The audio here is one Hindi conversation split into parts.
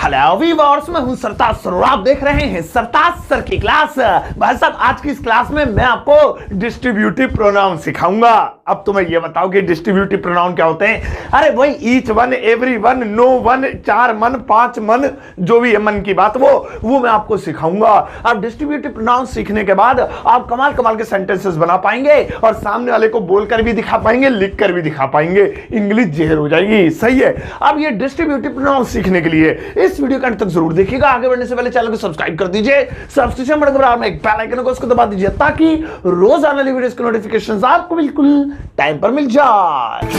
हेलो वीवर्स, मैं हूं सरताज सर और आप देख रहे हैं सरताज सर की क्लास। भाई साहब, आज की इस क्लास में मैं आपको डिस्ट्रीब्यूटिव प्रोनाउन सिखाऊंगा। अब तुम्हें यह बताओ कि डिस्ट्रीब्यूटिव प्रोनाउन क्या होते हैं। अरे वही each one, every one, no one, चार मन, पांच मन, जो भी है मन की बात वो मैं आपको सिखाऊंगा। अब डिस्ट्रीब्यूटिव प्रोनाउन सीखने के बाद आप कमाल कमाल के सेंटेंसेस बना पाएंगे और सामने वाले को बोलकर भी दिखा पाएंगे, लिखकर भी दिखा पाएंगे। इंग्लिश जहर हो जाएगी। सही है। अब ये डिस्ट्रीब्यूटिव प्रोनाउन सीखने के लिए इस वीडियो का अंत तक जरूर देखिएगा। आगे बढ़ने से पहले चैनल को सब्सक्राइब कर दीजिए। सब्सक्रिप्शन बटन के बराबर में एक बेल आइकन को उसको दबा दीजिए ताकि रोज आने वाली वीडियोस की नोटिफिकेशंस आपको बिल्कुल टाइम पर मिल जाए।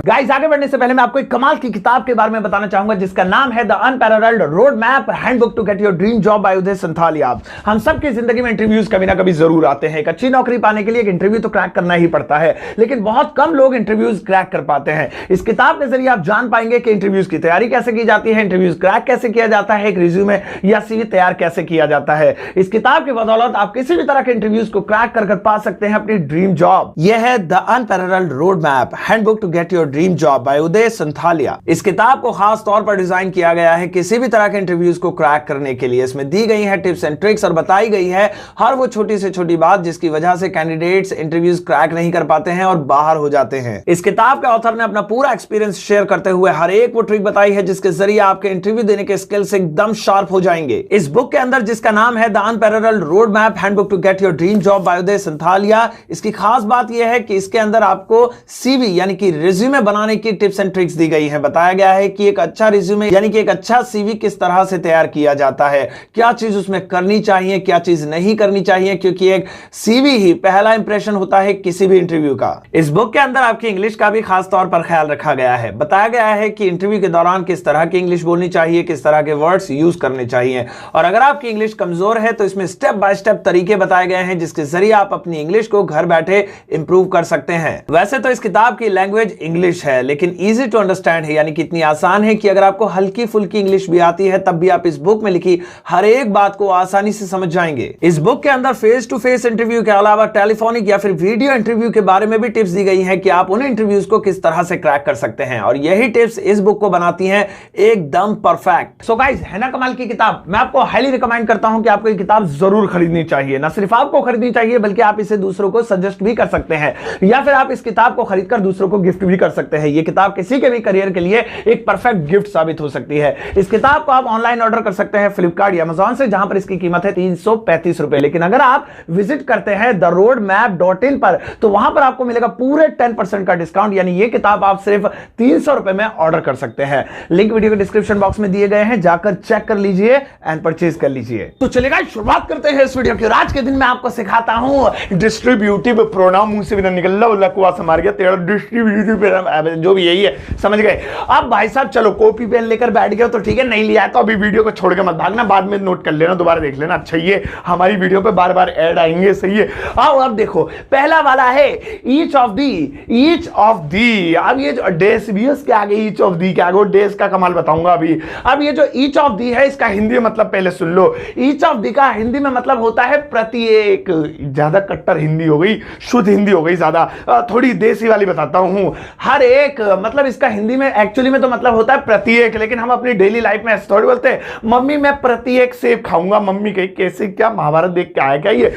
गाइस, आगे बढ़ने से पहले मैं आपको एक कमाल की किताब के बारे में बताना चाहूंगा जिसका नाम है the unparalleled road map handbook to get your dream job by Uday Santhalia. हम सबकी जिंदगी में इंटरव्यूज कभी ना कभी जरूर आते हैं। एक अच्छी नौकरी पाने के लिए एक इंटरव्यू तो क्रैक करना ही पड़ता है, लेकिन बहुत कम लोग इंटरव्यूज क्रैक कर पाते हैं। इस किताब के जरिए आप जान पाएंगे कि इंटरव्यूज की तैयारी कैसे की जाती है, इंटरव्यूज क्रैक कैसे किया जाता है, एक रिज्यूमे या सीवी तैयार कैसे किया जाता है। इस किताब की बदौलत आप किसी भी तरह के इंटरव्यूज को क्रैक कर पा सकते हैं अपनी ड्रीम जॉब। यह है the unparalleled road map handbook to get your dream job by Uday Santhalia. इस किताब को खास तौर पर डिजाइन किया गया है किसी भी तरह के इंटरव्यूज को क्रैक करने के लिए। इसमें दी गई है टिप्स एंड ट्रिक्स और बताई गई है हर वो छोटी से छोटी बात जिसकी वजह से कैंडिडेट्स इंटरव्यूज क्रैक नहीं कर पाते हैं और बाहर हो जाते हैं। इस किताब के ऑथर ने अपना पूरा एक्सपीरियंस शेयर करते हुए हर एक वो ट्रिक बताई है जिसके जरिए आपके इंटरव्यू देने के स्किल्स एकदम शार्प हो जाएंगे। इस बुक के अंदर जिसका नाम है the unparalleled road map handbook to get your dream job by Uday Santhalia, इसकी खास बात यह है कि इसके अंदर आपको सीवी यानी कि रिज्यूमे बनाने की टिप्स एंड ट्रिक्स दी गई है। बताया गया है कि एक अच्छा रिज्यूमे यानी कि एक अच्छा सीवी किस तरह से तैयार किया जाता है, क्या चीज उसमें करनी चाहिए, क्या चीज नहीं करनी चाहिए, क्योंकि एक सीवी ही पहला इंप्रेशन होता है किसी भी इंटरव्यू का। इस बुक के अंदर आपकी इंग्लिश का भी खास तौर पर ख्याल रखा गया है। बताया गया है कि इंटरव्यू के दौरान किस तरह की इंग्लिश बोलनी चाहिए, किस तरह के वर्ड्स यूज करने चाहिए, और अगर आपकी इंग्लिश कमजोर है तो इसमें स्टेप बाय स्टेप तरीके बताए गए हैं जिसके जरिए आप अपनी इंग्लिश को घर बैठे इंप्रूव कर सकते हैं। वैसे तो इस किताब की लैंग्वेज इंग्लिश है, लेकिन इजी टू अंडरस्टैंड है, यानी कि इतनी आसान है कि अगर आपको हल्की फुल्की इंग्लिश भी आती है तब भी आप इस बुक में लिखी हर एक बात को आसानी से समझ जाएंगे। इस बुक के अंदर फेस टू फेस इंटरव्यू के अलावा टेलीफोनिक या फिर वीडियो इंटरव्यू के बारे में भी टिप्स दी गई हैं कि आप उन इंटरव्यूज को किस तरह से क्रैक कर सकते हैं, और यही टिप्स इस बुक को बनाती हैं एकदम परफेक्ट। सो गाइस, है ना कमाल की किताब। मैं आपको हाईली रिकमेंड करता हूं कि आपको ये किताब जरूर खरीदनी चाहिए। ना सिर्फ आपको खरीदनी चाहिए बल्कि आप इसे दूसरों को सजेस्ट भी कर सकते हैं, या फिर आप इस किताब को खरीदकर दूसरों को गिफ्ट भी कर सकते हैं। ये किताब किसी के भी करियर के लिए एक परफेक्ट गिफ्ट साबित हो सकती है। इस किताब को आप ऑनलाइन ऑर्डर कर सकते हैं फ्लिपकार्ट या अमेज़न से, जहां पर इसकी कीमत है 335 रुपए। लेकिन अगर आप विजिट करते हैं theroadmap.in पर तो वहां पर आपको मिलेगा पूरे 10% का डिस्काउंट, यानी ये किताब आप सिर्फ 300 रुपए में ऑर्डर कर सकते हैं। लिंक वीडियो के डिस्क्रिप्शन बॉक्स में दिए गए हैं, जाकर चेक कर लीजिए एंड परचेज कर लीजिए। तो चलेगा, शुरुआत करते हैं इस वीडियो की। आज के दिन मैं आपको सिखाता हूं डिस्ट्रीब्यूटिव प्रोनाउन। मुंह से भी ना निकल रहा, लकवा से मार गया तेरा डिस्ट्रीब्यूटिव, जो भी यही है, समझ गए। अब भाई साहब चलो, कॉपी पेन लेकर बैठ गए तो ठीक है, नहीं लिया तो अभी वीडियो को छोड़ के मत भागना, बाद में नोट कर लेना, दोबारा देख लेना। अच्छा, ये हमारी वीडियो पे बार बार ऐड आएंगे। सही है। आओ अब देखो, पहला वाला है ईच ऑफ दी। अब ये जो डेस भी है उसके आगे ईच ऑफ दी के आगे डेस का कमाल बताऊंगा अभी। अब ये जो ईच ऑफ दी है इसका हिंदी मतलब पहले सुन लो। ईच ऑफ दी का हिंदी में मतलब होता है प्रत्येक। ज्यादा कट्टर हिंदी हो गई, शुद्ध हिंदी हो गई ज्यादा, थोड़ी देसी वाली बताता हूं। हर एक मतलब इसका हिंदी में एक्चुअली में तो मतलब होता है प्रत्येक, लेकिन हम अपनी डेली लाइफ में ऐसे थोड़ी बोलते हैं मम्मी मैं प्रत्येक सेब खाऊंगा। मम्मी कही कैसे, क्या महाभारत देख के आया क्या ये?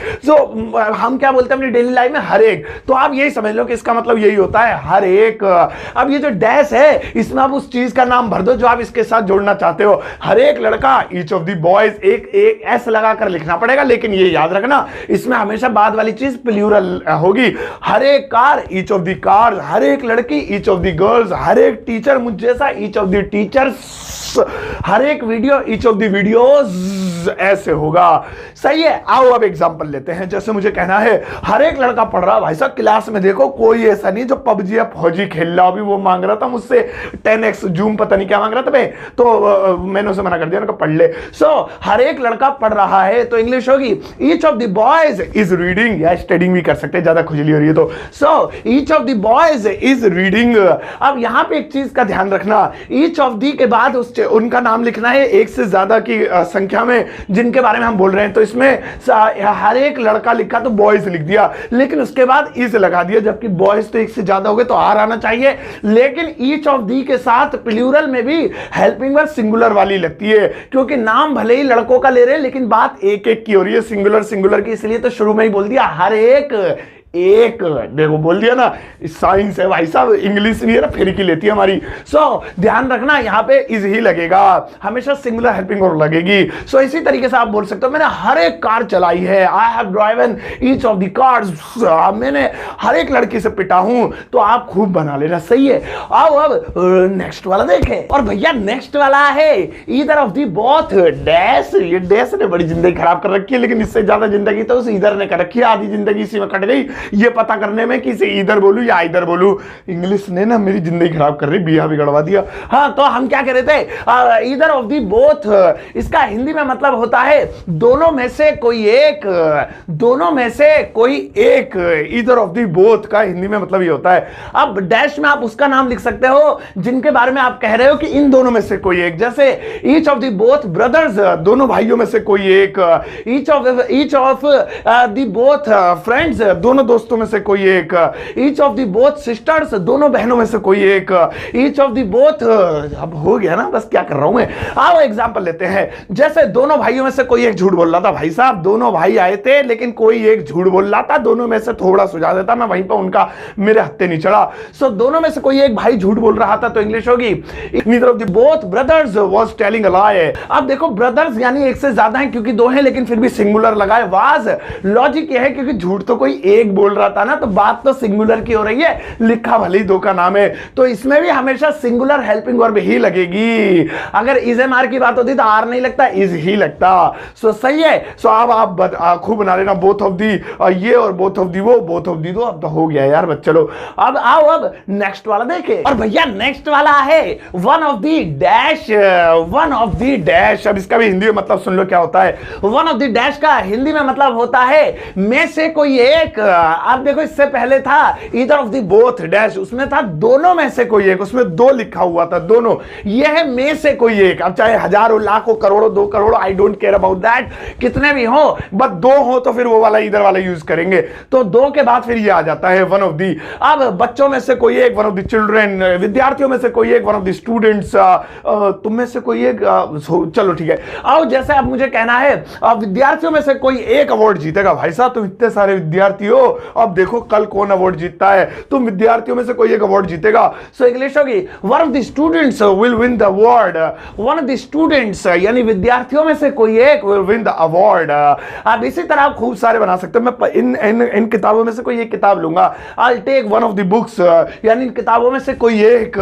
हम क्या बोलते हैं अपनी डेली लाइफ में? हर एक। तो आप यही समझ लो कि इसका मतलब यही होता है, हर एक। अब ये जो डैश है इसमें आप उस चीज का नाम भर दो जो आप इसके साथ जोड़ना चाहते हो। हर एक लड़का, ईच ऑफ द बॉयज, एक एस लगाकर लिखना पड़ेगा, लेकिन ये याद रखना इसमें हमेशा बाद वाली चीज प्लूरल होगी। हर एक car, each of the cars. हर एक लड़की, ईच ऑफ द गर्ल्स। हर एक टीचर मुझ जैसा, ईच ऑफ द टीचर्स। हर एक video, each of the videos, ऐसे होगा। सही है। आओ अब एग्जांपल लेते हैं। जैसे मुझे कहना है हर एक लड़का पढ़ रहा, भाई साहब क्लास में देखो कोई ऐसा नहीं जो पबजी या फौजी खेल रहा। अभी वो मांग रहा था मुझसे 10x जूम, पता नहीं क्या मांग रहा था मैं, तो मैंने उसे मना कर दिया, पढ़ ले। सो हर एक लड़का पढ़ रहा है तो इंग्लिश होगी each of the boys is reading, या स्टडिंग भी कर सकते हैं, ज्यादा खुजली हो रही है तो। So each of the boys is reading building. अब यहां पे एक चीज का ध्यान रखना, ईच ऑफ दी के बाद उनका नाम लिखना है एक से ज्यादा की संख्या में जिनके बारे में हम बोल रहे हैं। तो इसमें हर एक लड़का लिखा तो बॉयज लिख दिया, लेकिन उसके बाद इज लगा दिया, जबकि बॉयज तो एक से ज्यादा हो गए तो आर आना चाहिए। लेकिन ईच ऑफ दी के साथ प्लूरल में भी हेल्पिंग वर्ब सिंगुलर वाली लगती है, क्योंकि नाम भले ही लड़कों का ले रहे हैं लेकिन बात एक एक की हो रही है, सिंगुलर सिंगुलर की, इसलिए तो शुरू में ही बोल दिया हर एक। देखो बोल दिया ना, साइंस है भाई साहब, इंग्लिश भी है ना फिर की लेती है हमारी। ध्यान रखना यहां पे इज ही लगेगा, हमेशा सिंगुलर हेल्पिंग वर्ब लगेगी। इसी तरीके से आप बोल सकते हो मैंने हर एक कार चलाई है, I have driven each of the cars, मैंने हर एक लड़की से पिटा हूं। तो आप खूब बना लेना, सही है। अब नेक्स्ट वाला देखें, और भैया नेक्स्ट वाला है either of the both dash. ये डैश ने बड़ी जिंदगी खराब कर रखी है, लेकिन इससे ज्यादा जिंदगी तो उस ईदर ने कर रखी है, आधी जिंदगी इसी में कट गई ये पता करने में कि इसे इधर बोलूं या इधर बोलूं। इंग्लिश ने ना मेरी जिंदगी खराब कर रही, बिया बिगड़वा दिया। हाँ, तो हम क्या कह रहे थे, इधर ऑफ दी बोथ, इसका हिंदी में मतलब होता है दोनों में से कोई एक, दोनों में से कोई एक। इधर ऑफ दी बोथ का हिंदी में मतलब ये होता है। अब डैश में आप उसका नाम लिख सकते हो जिनके बारे में आप कह रहे हो कि इन दोनों में से कोई एक, जैसे each of the both brothers, दोनों भाइयों में से कोई एक। Each of the both friends, दोनों दोस्तों में से कोई एक। Each of the both sisters, दोनों बहनों में से कोई एक। ईच ऑफ दी बोथ, अब हो गया ना, बस क्या कर रहा हूं मैं। आओ एग्जांपल लेते हैं, जैसे दोनों भाइयों में से कोई एक झूठ बोल रहा था। भाई साहब दोनों भाई आए थे लेकिन कोई एक झूठ बोल रहा था, दोनों में से थोड़ा सुझा देता मैं, वहीं पर उनका मेरे हत्थे नहीं चढ़ा। दोनों में से कोई एक भाई झूठ बोल रहा था, तो इंग्लिश होगी neither of the both brothers was telling a lie. अब देखो ब्रदर्स यानी एक से ज्यादा है, क्योंकि दो हैं लेकिन फिर भी सिंगुलर लगाए। वाज लॉजिक यह है क्योंकि झूठ तो कोई एक बोल रहा था ना, तो बात तो सिंगुलर की हो रही है, लिखा भले ही दो का नाम है, तो इसमें भी हमेशा सिंगुलर हेल्पिंग वर्ब ही लगेगी। अगर इज एम आर की बात होती तो आर नहीं लगता, इज ही लगता। सही है। अब आप खूब बना लेना, बोथ ऑफ दी ये और बोथ ऑफ दी वो, बोथ ऑफ दी दो। अब तो हो गया यार बस, चलो अब आओ अब नेक्स्ट वाला देखे, और भैया नेक्स्ट वाला है one of the dash. One of the dash, अब इसका भी हिंदी में मतलब सुन लो क्या होता है। वन ऑफ दी डैश का हिंदी में मतलब होता है में से कोई एक। आप देखो इससे पहले था either of the both dash, उसमें था दोनों में से कोई एक, उसमें दो लिखा हुआ था, दोनों। यह है में से कोई एक। अब चाहे हजारों लाखों करोड़ों 2 crore, I don't care about that, कितने भी हो, बस दो हो तो फिर वो वाला इधर वाला यूज करेंगे। तो दो के बाद फिर ये आ जाता है वन ऑफ दी। अब बच्चों में से कोई एक, वन ऑफ द चिल्ड्रेन, विद्यार्थियों में से कोई एक, वन ऑफ द स्टूडेंट्स, तुम में से कोई एक, चलो ठीक है। अब जैसे अब मुझे कहना है विद्यार्थियों में से कोई एक अवार्ड जीतेगा। भाई साहब तुम इतने सारे विद्यार्थी हो, अब देखो कल कौन अवार्ड जीतता है, तुम विद्यार्थियों में से कोई एक अवार्ड जीतेगा। सो इंग्लिश होगी one of the students will win the award. One of the students यानी विद्यार्थियों में से कोई एक विल विन द अवार्ड। आप इसी तरह आप खूब सारे बना सकते हो। मैं इन किताबों में से कोई एक किताब लूंगा, I take one of the books, यानी इन किताबों में से कोई एक।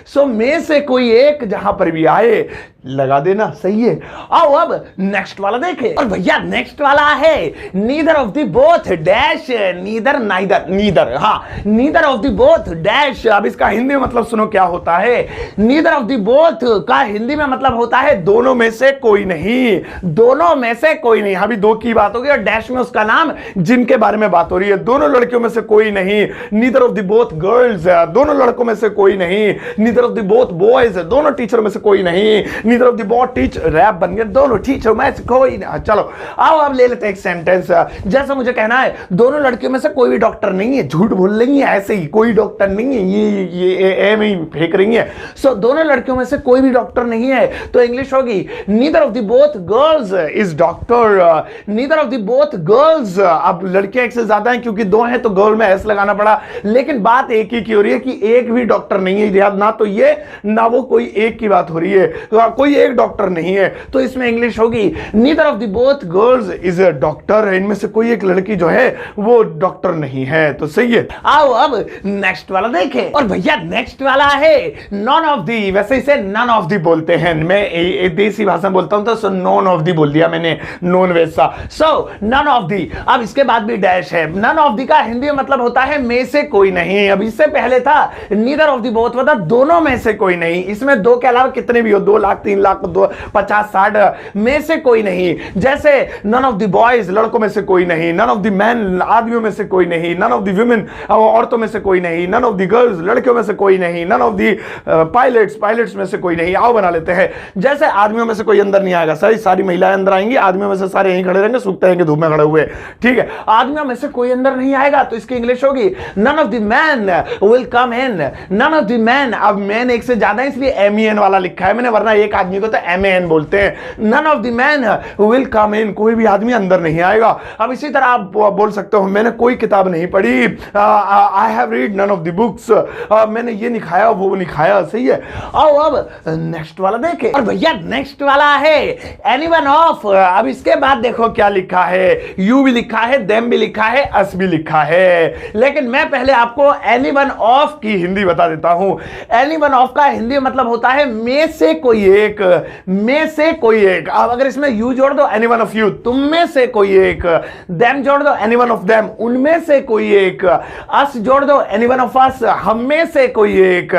सो में से कोई एक जहां पर भी आए लगा देना, सही है। आओ अब नेक्स्ट वाला देखें, और भैया नेक्स्ट वाला है neither of the both dash. Neither neither, neither, हाँ neither of the both dash. अब इसका हिंदी में मतलब सुनो क्या होता है। नीदर ऑफ द बोथ का हिंदी में मतलब होता है दोनों में से कोई नहीं, दोनों में से कोई नहीं। अभी दो की बात होगी और डैश में उसका नाम जिनके बारे में बात हो रही है। दोनों लड़कियों में से कोई नहीं, neither of the both girls, दोनों लड़कों में से कोई नहीं। Neither of the both boys, दोनों टीचरों में से कोई नहीं। Neither of the both teacher, रैप बन गया, दोनों टीचर में से कोई नहीं। चलो आओ अब ले लेते हैं एक सेंटेंस। जैसे मुझे कहना है दोनों लड़कियों में से कोई भी डॉक्टर नहीं है, झूठ बोल रही है, ऐसे ही कोई डॉक्टर नहीं है, ये में ही फेंक रही है। सो दोनों लड़कियों में से कोई भी डॉक्टर नहीं है, तो इंग्लिश होगी neither of the both girls is doctor. Neither of the both girls, अब लड़कियां एक से ज्यादा हैं क्योंकि दो हैं तो गर्ल में एस लगाना पड़ा, लेकिन बात एक ही की हो रही है कि एक भी डॉक्टर नहीं है। याद ना तो ये ना वो, कोई एक की बात हो रही है, तो कोई एक डॉक्टर नहीं है, तो इसमें इंग्लिश होगी neither of the both girls is a doctor. इनमें से कोई एक लड़की जो है वो डॉक्टर नहीं है, तो सही है। आओ अब नेक्स्ट वाला देखें, और भैया नेक्स्ट वाला है नॉन ऑफ दी। वैसे इसे नन ऑफ दी बोलते हैं, मैं देसी भाषा बोलता हूं तो नॉन ऑफ दी बोल दिया मैंने, नॉन वैसा। सो नन ऑफ दी, अब इसके बाद भी डैश है। नन ऑफ दी का हिंदी में मतलब होता है में से कोई नहीं। अब इससे पहले था नीदर ऑफ दी बोथ, मतलब दोनों में से कोई नहीं। इसमें दो के अलावा कितने भी हो, 2 लाख 3,50,60 में से कोई नहीं। जैसे नन ऑफ द बॉयज, लड़कों में से कोई नहीं, नन ऑफ द मैन, आदमियों में से कोई नहीं, नन ऑफ द वुमेन, औरतों में से कोई नहीं, नन ऑफ द गर्ल्स, लड़कियों में से कोई नहीं, none of the pilots, pilots में से कोई नहीं। आओ बना लेते हैं। जैसे आदमियों में से कोई अंदर नहीं आएगा, सारी महिलाएं अंदर आएंगी, आदमियों में से सारे यहीं खड़े रहेंगे, सूखते रहेंगे धूप में खड़े हुए, ठीक है। आदमियों में से कोई अंदर नहीं आएगा, तो इसकी इंग्लिश होगी none of the man will come in, none of the man. अब मैन एक से ज्यादा है इसलिए MEN वाला लिखा है मैंने, वरना एक आदमी को तो MAN बोलते हैं। None of the man will come in, कोई भी आदमी अंदर नहीं आएगा। अब इसी तरह आप बोल सकते हो मैंने कोई किताब नहीं पढ़ी, I have read none of the books, मैंने ये नहीं खाया वो नहीं खाया, सही है। आओ अब नेक्स्ट वाला देखें, और भैया नेक्स्ट वाला है एनीवन ऑफ। अब इसके बाद देखो क्या लिखा है, यू भी लिखा है, देम भी लिखा है, अस भी लिखा है, लेकिन मैं पहले आपको एनीवन ऑफ की हिंदी बता देता हूं। एनीवन ऑफ का हिंदी मतलब होता है में से कोई एक, में से कोई एक। अब अगर इसमें यू जोड़ दो एनीवन ऑफ यू, तुम में से कोई एक, देम जोड़ दो एनीवन ऑफ देम, उनमें से कोई एक, अस जोड़ दो एनीवन ऑफ अस, हम में से कोई एक,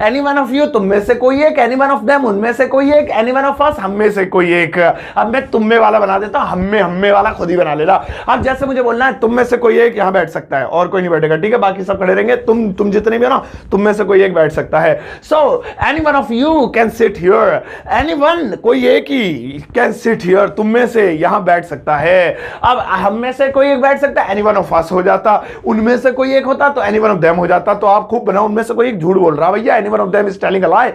एनीवन ऑफ यू तुम में से कोई एक, एनीवन ऑफ देम उनमें से कोई एक, एनीवन ऑफ अस हम में से कोई एक। अब मैं तुम में वाला बना देता हूं, हम में वाला खुद ही बना लेना। अब जैसे मुझे बोलना है तुम में से कोई एक यहां बैठ सकता है और कोई नहीं बैठेगा, ठीक है, बाकी सब खड़े रहेंगे, तुम जितने भी हो ना, तुम में से कोई एक बैठ सकता है। So anyone of you can sit here, anyone कोई एक ही कैन सिट हियर, तुम में से यहां बैठ सकता है। अब हम में से कोई एक बैठ सकता है, एनीवन ऑफ अस हो जाता, उनमें से कोई एक होता तो एनीवन ऑफ देम हो जाता। तो आप खूब बनाओ, उनमें से कोई एक झूठ बोल रहा है भैया, anyone of them is telling a lie,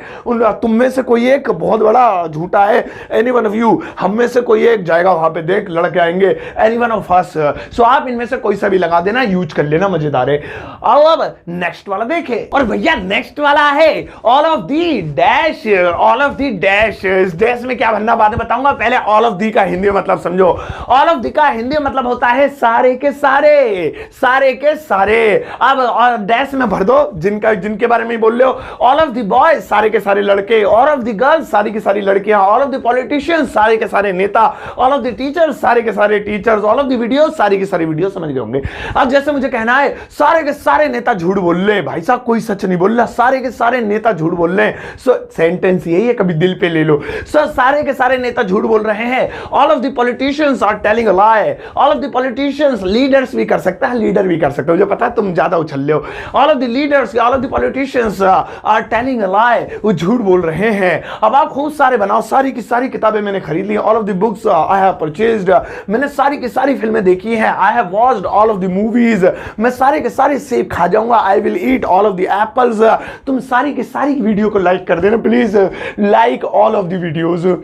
तुम में से कोई एक बहुत बड़ा झूठा है, एनीवन ऑफ यू हम में से कोई एक जाएगा वहां पे, देख लड़के आएंगे, एनीवन ऑफ अस। सो आप इनमें से कोई सा भी लगा देना, यूज कर लेना, मजेदार है। आओ अब नेक्स्ट वाला देखें, और भैया नेक्स्ट वाला है all of the dash, all of the dash. इस डैश में क्या बनना बाद में बताऊंगा, पहले ऑल ऑफ दी का हिंदी मतलब समझो। ऑल ऑफ दी का हिंदी मतलब होता है सारे के सारे, सारे के सारे। अब डैश में भर दो जिनके बारे में बोल रहे हो, ऑल ऑफ द बॉयज सारे के सारे लड़के, ऑल ऑफ द गर्ल्स सारी की सारी लड़कियां, ऑल ऑफ द पॉलिटिशियंस सारे के सारे नेता, ऑल ऑफ द टीचर्स सारे के सारे teachers, all of the videos सारी की सारी वीडियो, समझ गए होंगे। अब जैसे मुझे कहना है सारे के सारे नेता झूठ बोल रहे, भाई साहब कोई सच नहीं बोल रहा, सारे के सारे नेता झूठ बोल रहे हैं। सो सेंटेंस यही है, कभी दिल पे ले लो। सो सारे के सारे नेता झूठ बोल रहे हैं, all of the politicians are telling a lie, all of the politicians, leaders भी कर सकता है, लीडर भी कर सकते हो, मुझे पता है तुम ज्यादा उछल रहे हो। All of the leaders, all of the politicians are telling a lie, वो झूठ बोल रहे हैं। अब आप खूब सारे बनाओ, सारी की सारी किताबें मैंने खरीद ली, all of the books I have purchased, मैंने सारी की सारी फिल्में देखी हैं, I have watched all of the movies, मैं सारे के सारे सेब खा जाऊंगा, I will eat all of the apples. तुम सारी की सारी वीडियो को लाइक कर देना please, like all of the videos.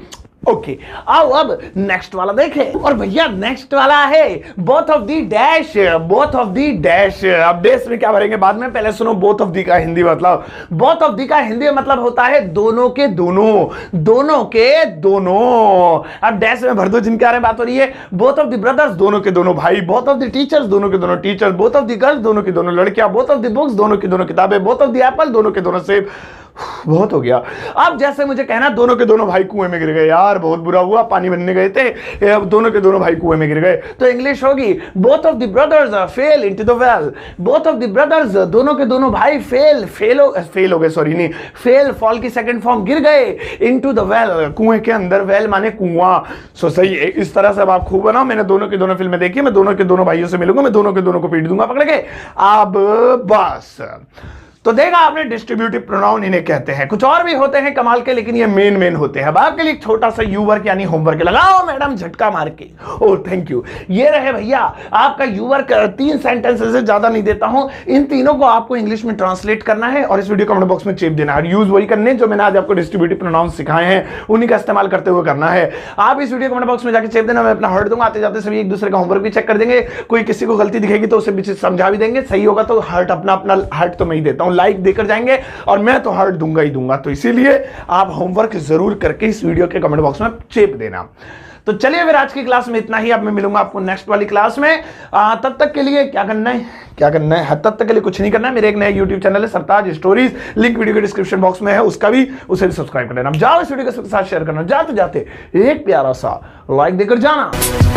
Okay, आओ अब नेक्स्ट वाला देखें, और भैया नेक्स्ट वाला है both of the dash, both of the dash. अब डैश में क्या भरेंगे बाद में, पहले सुनो बोथ ऑफ दी का हिंदी मतलब। बोथ ऑफ दी का हिंदी मतलब होता है दोनों के दोनों, दोनों के दोनों। अब डैश में भर दो जिनके बारे में बात हो रही है, बोथ ऑफ द ब्रदर्स दोनों के दोनों भाई, बोथ ऑफ द टीचर्स दोनों के दोनों teachers, both of the girls दोनों की दोनों लड़कियां, बोथ ऑफ द बुक्स दोनों की दोनों किताबें, बोथ ऑफ द एप्पल दोनों के दोनों सेब। बहुत हो गया। अब जैसे मुझे कहना दोनों के दोनों भाई कुएं में गिर गए, यार बहुत बुरा हुआ, पानी भरने गए थे, अब दोनों के दोनों भाई कुएं में गिर गए, तो इंग्लिश होगी both of the brothers fail into the well. Both of the brothers दोनों के दोनों भाई फेल हो गए, सॉरी नहीं, फेल फॉल की सेकंड फॉर्म, गिर गए इनटू द वेल, कुएं के अंदर, वेल माने कुआं। सो सही, इस तरह से अब आप खूब बनाओ। मैंने दोनों की दोनों फिल्में देखी, मैं दोनों के दोनों भाइयों से मिलूंगा, मैं दोनों के दोनों को पीट दूंगा पकड़ के। अब बस तो देखा आपने, डिस्ट्रीब्यूटिव प्रोनाउन इन्हें कहते हैं। कुछ और भी होते हैं कमाल के, लेकिन ये मेन होते हैं। अब आपके लिए छोटा सा यू वर्क यानी होमवर्क लगाओ मैडम झटका मार के। ओह थैंक यू, ये रहे भैया आपका यू वर्क। 3 सेंटेंसेस से ज्यादा नहीं देता हूं, इन तीनों को आपको इंग्लिश में ट्रांसलेट करना है और इस वीडियो कमेंट बॉक्स में चेप देना है। यूज वही करने जो मैंने आज आपको डिस्ट्रीब्यूटिव प्रोनाउन सिखाए हैं, उन्हीं का इस्तेमाल करते हुए करना है। आप इस वीडियो कमेंट बॉक्स में जाकर चेप देना, मैं अपना हर्ट दूंगा, आते जाते सभी एक दूसरे का होमवर्क भी चेक कर देंगे। कोई किसी को गलती दिखेगी तो उसे बीच समझा भी देंगे, सही होगा तो हर्ट अपना हर्ट तो मैं ही देता हूं, लाइक देकर जाएंगे और मैं तो हर्ट दूंगा ही दूंगा। तो इसीलिए आप होमवर्क जरूर करके इस वीडियो के कमेंट बॉक्स में चेप देना। तो चलिए फिर आज की क्लास में इतना ही। अब मैं मिलूंगा आपको नेक्स्ट वाली क्लास में। तब तक के लिए क्या करना है, तब तक के लिए कुछ नहीं करना है। मेरे एक नया YouTube चैनल है सरताज स्टोरीज, लिंक वीडियो के डिस्क्रिप्शन बॉक्स में है, उसे भी सब्सक्राइब कर लेना। जाओ इस वीडियो के साथ शेयर करना, जाते जाते एक प्यारा सा लाइक देकर जाना।